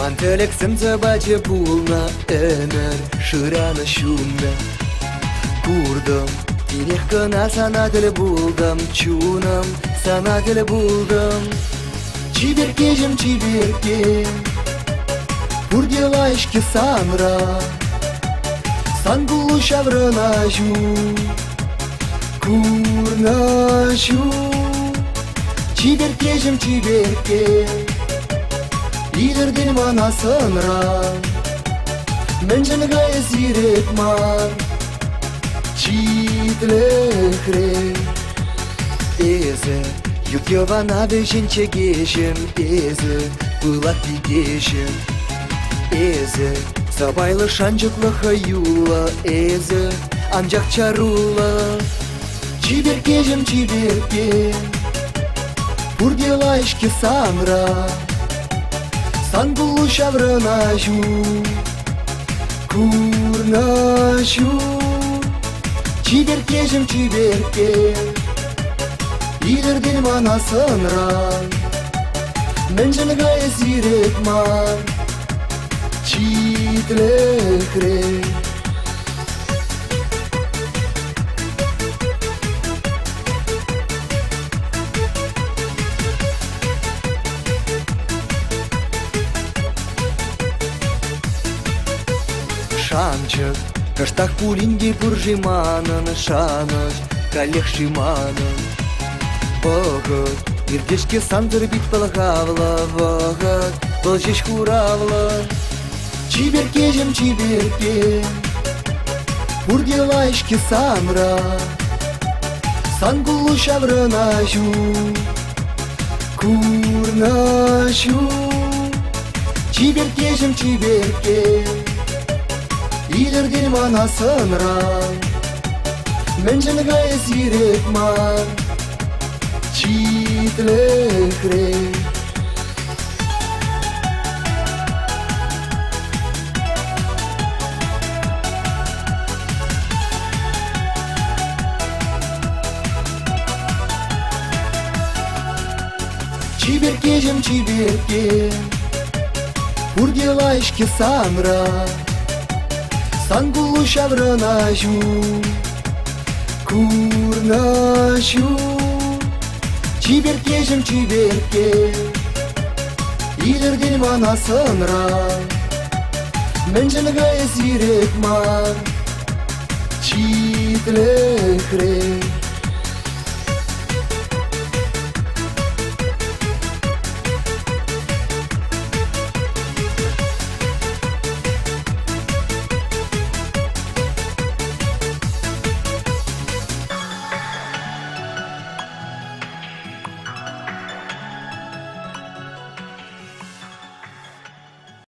Înțeleg să-mi bage pulna ener Ширяна шумна Курдым Тирек кына санатель булдым Чуным санатель булдым Чиберкежем чиберке Пурделайшки санра Сан булу шаврынажу Курнажу Чиберкежем чиберке Лидерден мана сынра Менженға ezirek man Çitlekre Eze Yukyovana beşinçe geçim Eze Bulak bir geçim Eze Sabahlı şancıklı hayula Eze Ancak çarula Çiberkejim çiberke Purdelayşki sanra Сан булу шаврынажу Курнажу Чиберкежем чиберке Лидерден мана сынра Менженға ezirek man Çitlekre Шанчык, каштах пулинге пуржиманын Шаныш, калех шиманын Вогыт, ирдешке сандыр бит пылғавла Вогыт, былжеш хуравла Чиберкежем чиберке Пурделайшки санра Сан булу шаврынажу Курнажу Чиберкежем чиберке Лидерден мана сынра Менженға ezirek man Çitlekre Çiberkejem çiberke Purdelayşki sanra Сан булу шаврынажу Курнажу Чиберкежем чиберке Лидерден мана сынра Менженға ezirek man Çitlekre